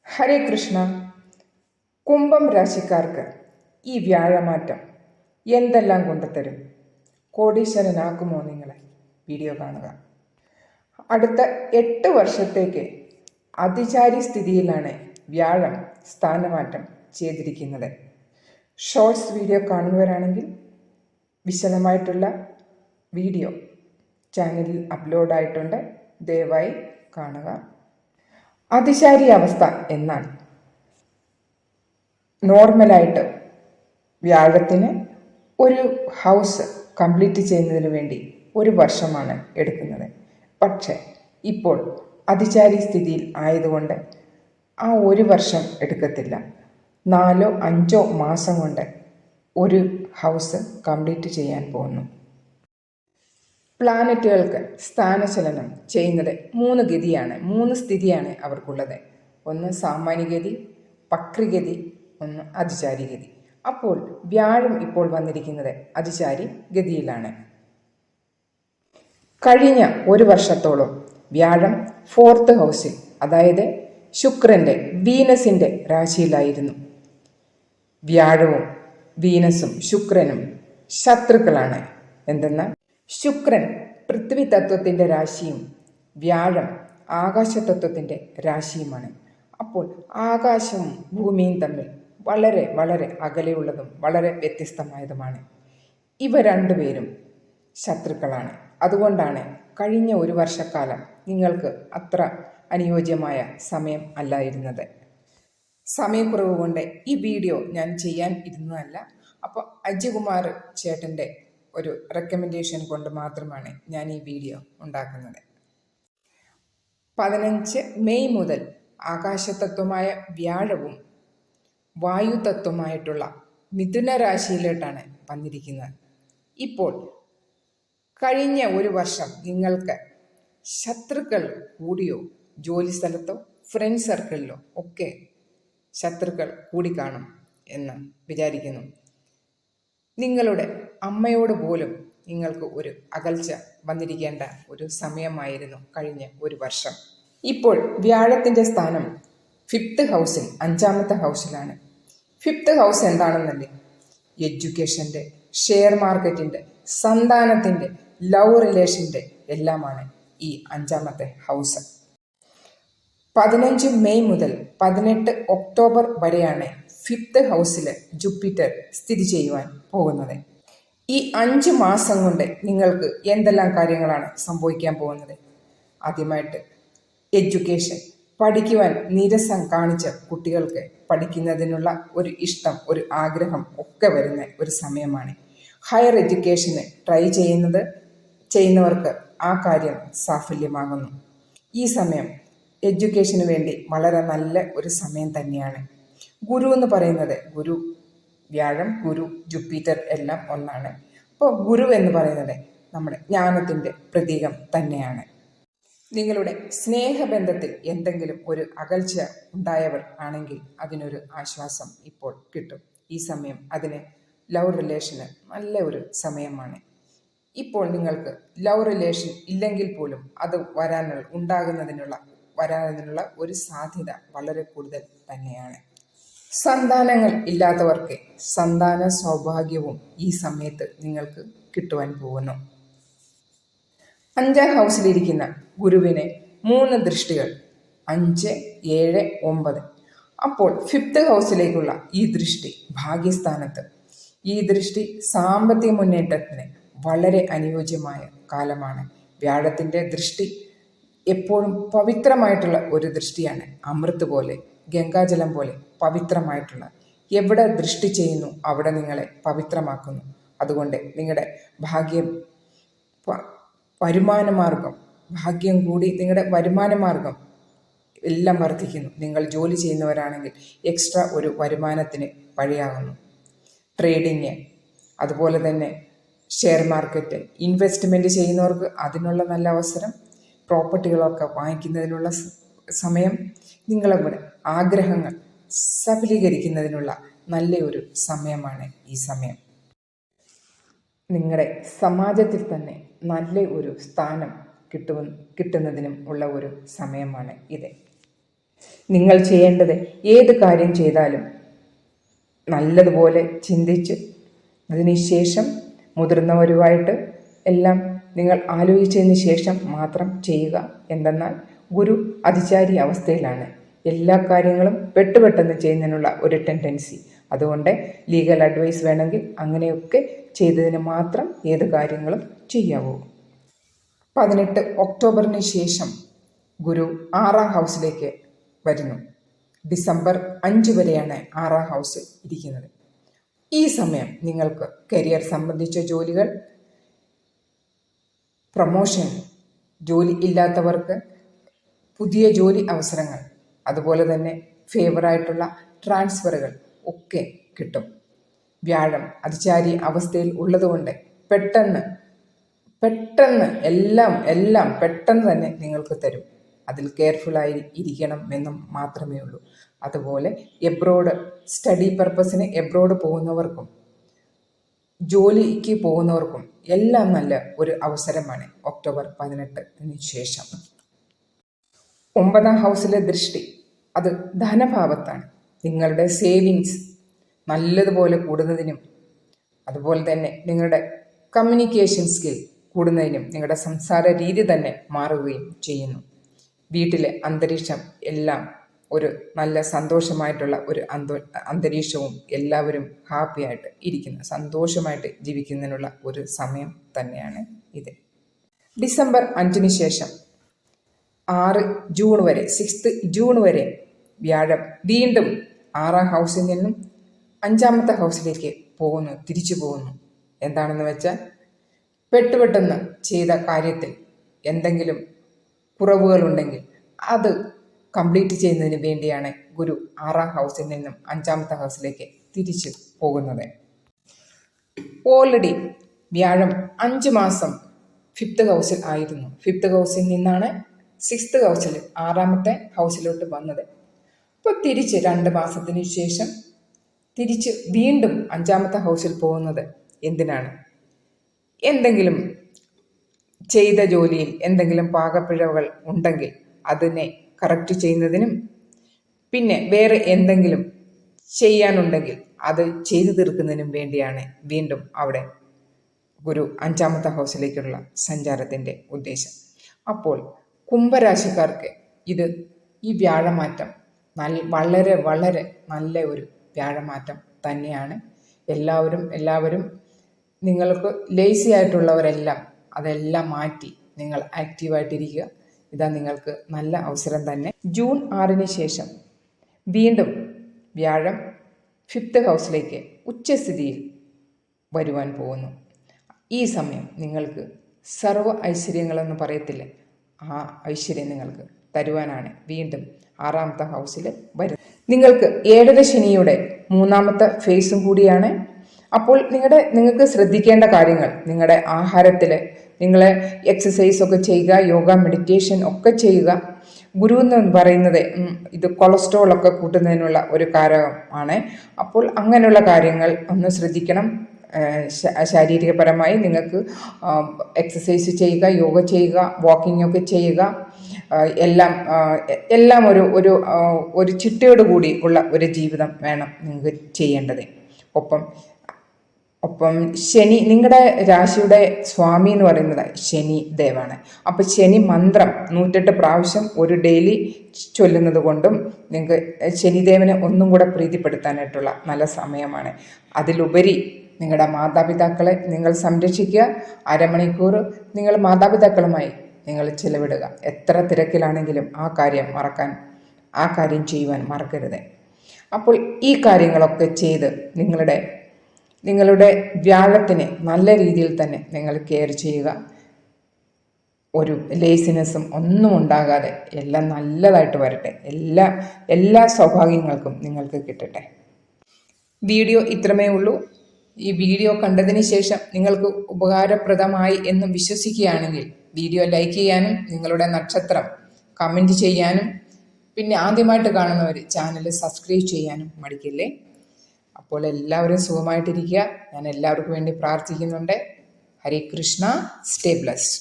ഹരേ കൃഷ്ണ. കുംഭം രാശിക്കാർക്ക് ഈ വ്യാഴമാറ്റം എന്തെല്ലാം കൊണ്ടുതരും? കോടീശ്വരനാക്കുമോ നിങ്ങളെ? വീഡിയോ കാണുക. അടുത്ത 8 വർഷത്തേക്ക് അതിചാരി സ്ഥിതിയിലാണ് വ്യാഴം സ്ഥാനമാറ്റം ചെയ്തിരിക്കുന്നത്. ഷോർട്സ് വീഡിയോ കാണുന്നവരാണെങ്കിൽ വിശദമായിട്ടുള്ള വീഡിയോ ചാനലിൽ അപ്ലോഡായിട്ടുണ്ട്, ദയവായി കാണുക. അതിചാരി അവസ്ഥ എന്നാൽ നോർമലായിട്ട് വ്യാഴത്തിന് ഒരു ഹൗസ് കംപ്ലീറ്റ് ചെയ്യുന്നതിന് വേണ്ടി 1 വർഷമാണ് എടുക്കുന്നത്. പക്ഷേ ഇപ്പോൾ അതിചാരി സ്ഥിതിയിൽ ആയതുകൊണ്ട് ആ 1 വർഷം എടുക്കത്തില്ല. 4-5 മാസം കൊണ്ട് ഒരു ഹൗസ് കംപ്ലീറ്റ് ചെയ്യാൻ പോകുന്നു. പ്ലാനറ്റുകൾക്ക് സ്ഥാനചലനം ചെയ്യുന്നത് 3 ഗതിയാണ്, 3 സ്ഥിതിയാണ് അവർക്കുള്ളത്. ഒന്ന് സാമാന്യഗതി, വക്രഗതി, ഒന്ന് അതിചാരി ഗതി. അപ്പോൾ വ്യാഴം ഇപ്പോൾ വന്നിരിക്കുന്നത് അതിചാരി ഗതിയിലാണ്. കഴിഞ്ഞ 1 വർഷത്തോളം വ്യാഴം 4th ഹൗസിൽ, അതായത് ശുക്രന്റെ വീനസിന്റെ രാശിയിലായിരുന്നു. വ്യാഴവും വീനസും ശുക്രനും ശത്രുക്കളാണ്. എന്തെന്നാൽ ശുക്രൻ പൃഥ്വി തത്വത്തിൻ്റെ രാശിയും വ്യാഴം ആകാശതത്വത്തിൻ്റെ രാശിയുമാണ്. അപ്പോൾ ആകാശവും ഭൂമിയും തമ്മിൽ വളരെ വളരെ അകലെയുള്ളതും വളരെ വ്യത്യസ്തമായതുമാണ്. ഇവ രണ്ടുപേരും ശത്രുക്കളാണ്. അതുകൊണ്ടാണ് കഴിഞ്ഞ 1 വർഷക്കാലം നിങ്ങൾക്ക് അത്ര അനുയോജ്യമായ സമയം അല്ലായിരുന്നത്. സമയക്കുറവ് കൊണ്ട് ഈ വീഡിയോ ഞാൻ ചെയ്യാൻ ഇരുന്നതല്ല. അപ്പോൾ അജയ്കുമാർ ചേട്ടൻ്റെ ഒരു റെക്കമെൻഡേഷൻ കൊണ്ട് മാത്രമാണ് ഞാൻ ഈ വീഡിയോ ഉണ്ടാക്കുന്നത്. 15 മെയ് മുതൽ ആകാശതത്വമായ വ്യാഴവും വായുതത്വമായിട്ടുള്ള മിഥുന രാശിയിലോട്ടാണ് വന്നിരിക്കുന്നത്. ഇപ്പോൾ കഴിഞ്ഞ 1 വർഷം നിങ്ങൾക്ക് ശത്രുക്കൾ കൂടിയോ, ജോലി സ്ഥലത്തോ ഫ്രണ്ട് സർക്കിളിലോ ഒക്കെ ശത്രുക്കൾ കൂടിക്കാണും എന്ന് വിചാരിക്കുന്നു. നിങ്ങളുടെ അമ്മയോട് പോലും നിങ്ങൾക്ക് ഒരു അകൽച്ച വന്നിരിക്കേണ്ട ഒരു സമയമായിരുന്നു കഴിഞ്ഞ 1 വർഷം. ഇപ്പോൾ വ്യാഴത്തിൻ്റെ സ്ഥാനം 5th ഹൗസിൽ, 5ാമത്തെ ഹൗസിലാണ്. 5th ഹൗസ് എന്താണെന്നല്ലേ? എഡ്യൂക്കേഷൻ്റെ, ഷെയർ മാർക്കറ്റിൻ്റെ, സന്താനത്തിൻ്റെ, ലവ് റിലേഷൻ്റെ എല്ലാമാണ് ഈ 5ാമത്തെ ഹൗസ്. 15 മെയ് മുതൽ 18 ഒക്ടോബർ വരെയാണ് 5th ഹൗസിൽ ജൂപ്പിറ്റർ സ്ഥിതി ചെയ്യുവാൻ പോകുന്നത്. ഈ 5 മാസം കൊണ്ട് നിങ്ങൾക്ക് എന്തെല്ലാം കാര്യങ്ങളാണ് സംഭവിക്കാൻ പോകുന്നത്? ആദ്യമായിട്ട് എഡ്യൂക്കേഷൻ. പഠിക്കുവാൻ നീരസം കാണിച്ച കുട്ടികൾക്ക് പഠിക്കുന്നതിനുള്ള ഒരു ഇഷ്ടം, ഒരു ആഗ്രഹം ഒക്കെ വരുന്ന ഒരു സമയമാണ്. ഹയർ എഡ്യൂക്കേഷന് ട്രൈ ചെയ്യുന്നവർക്ക് ആ കാര്യം സാഫല്യമാകുന്നു. ഈ സമയം എഡ്യൂക്കേഷന് വേണ്ടി വളരെ നല്ല ഒരു സമയം തന്നെയാണ്. ഗുരു എന്ന് പറയുന്നത്, വ്യാഴം, ഗുരു, ജൂപ്പിറ്റർ എല്ലാം ഒന്നാണ്. അപ്പോൾ ഗുരു എന്ന് പറയുന്നത് നമ്മുടെ ജ്ഞാനത്തിൻ്റെ പ്രതീകം തന്നെയാണ്. നിങ്ങളുടെ സ്നേഹബന്ധത്തിൽ എന്തെങ്കിലും ഒരു അകൽച്ച ഉണ്ടായവർ ആണെങ്കിൽ അതിനൊരു ആശ്വാസം ഇപ്പോൾ കിട്ടും. ഈ സമയം അതിന് ലവ് റിലേഷന് നല്ല ഒരു സമയമാണ്. ഇപ്പോൾ നിങ്ങൾക്ക് ലവ് റിലേഷൻ ഇല്ലെങ്കിൽ പോലും അത് വരാനുള്ള ഒരു സാധ്യത വളരെ കൂടുതൽ തന്നെയാണ്. സന്താനങ്ങൾ ഇല്ലാത്തവർക്ക് സന്താന സൗഭാഗ്യവും ഈ സമയത്ത് നിങ്ങൾക്ക് കിട്ടുവാൻ പോകുന്നു. 5ാം ഹൗസിലിരിക്കുന്ന ഗുരുവിന് 3 ദൃഷ്ടികൾ, 5, 7, 9. അപ്പോൾ 5th ഹൗസിലേക്കുള്ള ഈ ദൃഷ്ടി ഭാഗ്യസ്ഥാനത്ത്. ഈ ദൃഷ്ടി സാമ്പത്തിക മുന്നേറ്റത്തിന് വളരെ അനുയോജ്യമായ കാലമാണ്. വ്യാഴത്തിൻ്റെ ദൃഷ്ടി എപ്പോഴും പവിത്രമായിട്ടുള്ള ഒരു ദൃഷ്ടിയാണ്. അമൃത് പോലെ, ഗംഗാജലം പോലെ പവിത്രമായിട്ടുള്ള. എവിടെ ദൃഷ്ടി ചെയ്യുന്നു അവിടെ നിങ്ങളെ പവിത്രമാക്കുന്നു. അതുകൊണ്ട് നിങ്ങളുടെ ഭാഗ്യം കൂടി നിങ്ങളുടെ വരുമാനമാർഗം എല്ലാം വർദ്ധിക്കുന്നു. നിങ്ങൾ ജോലി ചെയ്യുന്നവരാണെങ്കിൽ എക്സ്ട്രാ ഒരു വരുമാനത്തിന് വഴിയാകുന്നു. ട്രേഡിങ്, അതുപോലെ തന്നെ ഷെയർ മാർക്കറ്റ്, ഇൻവെസ്റ്റ്മെൻറ്റ് ചെയ്യുന്നവർക്ക് അതിനുള്ള നല്ല അവസരം, പ്രോപ്പർട്ടികളൊക്കെ വാങ്ങിക്കുന്നതിനുള്ള സമയം, നിങ്ങളുടെ ആഗ്രഹങ്ങൾ സഫലീകരിക്കുന്നതിനുള്ള നല്ലൊരു സമയമാണ് ഈ സമയം. നിങ്ങളുടെ സമാജത്തിൽ തന്നെ നല്ല ഒരു സ്ഥാനം കിട്ടുന്നതിനും ഉള്ള ഒരു സമയമാണ് ഇത്. നിങ്ങൾ ചെയ്യേണ്ടത് ഏത് കാര്യം ചെയ്താലും നല്ലതുപോലെ ചിന്തിച്ച് അതിനുശേഷം മുതിർന്നവരുമായിട്ട് എല്ലാം നിങ്ങൾ ആലോചിച്ചതിന് ശേഷം മാത്രം ചെയ്യുക. എന്തെന്നാൽ ഗുരു അതിചാരി അവസ്ഥയിലാണ്. എല്ലാ കാര്യങ്ങളും പെട്ടെന്ന് ചെയ്യുന്നതിനുള്ള ഒരു ടെൻഡൻസി. അതുകൊണ്ട് ലീഗൽ അഡ്വൈസ് വേണമെങ്കിൽ അങ്ങനെയൊക്കെ ചെയ്തതിന് മാത്രം ഏത് കാര്യങ്ങളും ചെയ്യാവൂ. 18 ഒക്ടോബറിന് ശേഷം ഗുരു 6ാം ഹൗസിലേക്ക് വരുന്നു. ഡിസംബർ 5 വരെയാണ് 6ാം ഹൗസ് ഇരിക്കുന്നത്. ഈ സമയം നിങ്ങൾക്ക് കരിയർ സംബന്ധിച്ച ജോലികൾ, പ്രൊമോഷൻ, ജോലി ഇല്ലാത്തവർക്ക് പുതിയ ജോലി അവസരങ്ങൾ, അതുപോലെ തന്നെ ഫേവറായിട്ടുള്ള ട്രാൻസ്ഫറുകൾ ഒക്കെ കിട്ടും. വ്യാഴം അതിചാരി അവസ്ഥയിൽ ഉള്ളതുകൊണ്ട് പെട്ടെന്ന് എല്ലാം പെട്ടെന്ന് തന്നെ നിങ്ങൾക്ക് തരും. അതിൽ കെയർഫുള്ളായി ഇരിക്കണം എന്നും മാത്രമേ ഉള്ളൂ. അതുപോലെ എബ്രോഡ് സ്റ്റഡി പർപ്പസിന് എബ്രോഡ് പോകുന്നവർക്കും ജോലിക്ക് പോകുന്നവർക്കും എല്ലാം നല്ല ഒരു അവസരമാണ് ഒക്ടോബർ 18 ശേഷം. 9ാം ഹൗസിലെ ദൃഷ്ടി അത് ധനഭാവത്താണ്. നിങ്ങളുടെ സേവിങ്സ് നല്ലതുപോലെ കൂടുന്നതിനും അതുപോലെ തന്നെ നിങ്ങളുടെ കമ്മ്യൂണിക്കേഷൻ സ്കിൽ കൂടുന്നതിനും നിങ്ങളുടെ സംസാര രീതി തന്നെ മാറുകയും ചെയ്യുന്നു. വീട്ടിലെ അന്തരീക്ഷം എല്ലാം ഒരു നല്ല സന്തോഷമായിട്ടുള്ള ഒരു അന്തരീക്ഷവും എല്ലാവരും ഹാപ്പിയായിട്ട് ഇരിക്കുന്ന സന്തോഷമായിട്ട് ജീവിക്കുന്നതിനുള്ള ഒരു സമയം തന്നെയാണ് ഇത്. ഡിസംബർ 5 ശേഷം 6 ജൂൺ വരെ 6 ജൂൺ വരെ വ്യാഴം വീണ്ടും 6ാം ഹൗസിൽ നിന്നും 5ാമത്തെ ഹൗസിലേക്ക് തിരിച്ചു പോകുന്നു. എന്താണെന്ന് വെച്ചാൽ പെട്ടെന്ന് ചെയ്ത കാര്യത്തിൽ എന്തെങ്കിലും കുറവുകളുണ്ടെങ്കിൽ അത് കംപ്ലീറ്റ് ചെയ്യുന്നതിന് വേണ്ടിയാണ് ഗുരു 6ാം ഹൗസിൽ നിന്നും 5ാമത്തെ ഹൗസിലേക്ക് തിരിച്ചു പോകുന്നത്. ഓൾറെഡി വ്യാഴം 5 മാസം 5th ഹൗസിൽ ആയിരുന്നു. 5th ഹൗസിൽ നിന്നാണ് 6th ഹൗസിൽ 6ാമത്തെ ഹൗസിലോട്ട് വന്നത്. അപ്പോൾ തിരിച്ച് 2 മാസത്തിന് ശേഷം തിരിച്ച് വീണ്ടും 5ാമത്തെ ഹൗസിൽ പോകുന്നത് എന്തിനാണ്? എന്തെങ്കിലും ചെയ്ത ജോലിയിൽ എന്തെങ്കിലും പാകപ്പിഴവുകൾ ഉണ്ടെങ്കിൽ അതിനെ കറക്റ്റ് ചെയ്യുന്നതിനും പിന്നെ വേറെ എന്തെങ്കിലും ചെയ്യാനുണ്ടെങ്കിൽ അത് ചെയ്തു തീർക്കുന്നതിനും വേണ്ടിയാണ് വീണ്ടും അവിടെ ഗുരു 5ാമത്തെ ഹൗസിലേക്കുള്ള സഞ്ചാരത്തിൻ്റെ ഉദ്ദേശം. അപ്പോൾ കുംഭരാശിക്കാർക്ക് ഈ വ്യാഴമാറ്റം വളരെ വളരെ നല്ല ഒരു വ്യാഴമാറ്റം തന്നെയാണ്. എല്ലാവരും നിങ്ങൾക്ക് ലേസി ആയിട്ടുള്ളവരെല്ലാം അതെല്ലാം മാറ്റി നിങ്ങൾ ആക്റ്റീവായിട്ടിരിക്കുക. ഇതാ നിങ്ങൾക്ക് നല്ല അവസരം തന്നെ. ജൂൺ 6 ശേഷം വീണ്ടും വ്യാഴം 5th ഹൗസിലേക്ക് ഉച്ചസ്ഥിതിയിൽ വരുവാൻ പോകുന്നു. ഈ സമയം നിങ്ങൾക്ക് സർവ്വ ഐശ്വര്യങ്ങളെന്ന് പറയത്തില്ലേ, ആ ഐശ്വര്യം നിങ്ങൾക്ക് തരുവാനാണ് വീണ്ടും 6ാമത്തെ ഹൗസിൽ വരുന്നത്. നിങ്ങൾക്ക് 7ര ശനിയുടെ 3ാമത്തെ ഫേസും കൂടിയാണ്. അപ്പോൾ നിങ്ങൾക്ക് ശ്രദ്ധിക്കേണ്ട കാര്യങ്ങൾ, നിങ്ങളുടെ ആഹാരത്തിൽ നിങ്ങൾ എക്സസൈസ് ഒക്കെ ചെയ്യുക, യോഗ, മെഡിറ്റേഷൻ ഒക്കെ ചെയ്യുക. ഗുരു എന്ന് പറയുന്നത് ഇത് കൊളസ്ട്രോളൊക്കെ കൂട്ടുന്നതിനുള്ള ഒരു കാരകമാണ്. അപ്പോൾ അങ്ങനെയുള്ള കാര്യങ്ങൾ ഒന്ന് ശ്രദ്ധിക്കണം. ശാരീരികപരമായി നിങ്ങൾക്ക് എക്സസൈസ് ചെയ്യുക, യോഗ ചെയ്യുക, വാക്കിംഗ് ഒക്കെ ചെയ്യുക. എല്ലാം ഒരു ചിട്ടയോട് കൂടി ഉള്ള ഒരു ജീവിതം വേണം നിങ്ങൾക്ക് ചെയ്യേണ്ടത്. ഒപ്പം ശനി, നിങ്ങളുടെ രാശിയുടെ സ്വാമി എന്ന് പറയുന്നത് ശനി ദേവാണ്. അപ്പം ശനി മന്ത്രം 108 പ്രാവശ്യം ഒരു ഡെയിലി ചൊല്ലുന്നത് കൊണ്ടും നിങ്ങൾക്ക് ശനിദേവനെ ഒന്നും കൂടെ പ്രീതിപ്പെടുത്താനായിട്ടുള്ള നല്ല സമയമാണ്. അതിലുപരി നിങ്ങളുടെ മാതാപിതാക്കളെ നിങ്ങൾ സംരക്ഷിക്കുക. അരമണിക്കൂർ നിങ്ങൾ മാതാപിതാക്കളുമായി നിങ്ങൾ ചിലവിടുക. എത്ര തിരക്കിലാണെങ്കിലും ആ കാര്യം ചെയ്യുവാൻ മറക്കരുത്. അപ്പോൾ ഈ കാര്യങ്ങളൊക്കെ ചെയ്ത് നിങ്ങളുടെ വ്യാഴത്തിനെ നല്ല രീതിയിൽ തന്നെ നിങ്ങൾ കെയർ ചെയ്യുക. ഒരു ലേസിനെസ്സും ഒന്നും ഉണ്ടാകാതെ എല്ലാം നല്ലതായിട്ട് വരട്ടെ. എല്ലാ സൗഭാഗ്യങ്ങൾക്കും നിങ്ങൾക്ക് കിട്ടട്ടെ. വീഡിയോ ഇത്രമേ ഉള്ളൂ. ഈ വീഡിയോ കണ്ടതിന് ശേഷം നിങ്ങൾക്ക് ഉപകാരപ്രദമായി എന്ന് വിശ്വസിക്കുകയാണെങ്കിൽ വീഡിയോ ലൈക്ക് ചെയ്യാനും നിങ്ങളുടെ നക്ഷത്രം കമൻറ്റ് ചെയ്യാനും പിന്നെ ആദ്യമായിട്ട് കാണുന്നവർ ചാനൽ സബ്സ്ക്രൈബ് ചെയ്യാനും മടിക്കില്ലേ. അപ്പോൾ എല്ലാവരും സുഖമായിട്ടിരിക്കുക. ഞാൻ എല്ലാവർക്കും വേണ്ടി പ്രാർത്ഥിക്കുന്നുണ്ട്. ഹരേ കൃഷ്ണ. Stay blessed.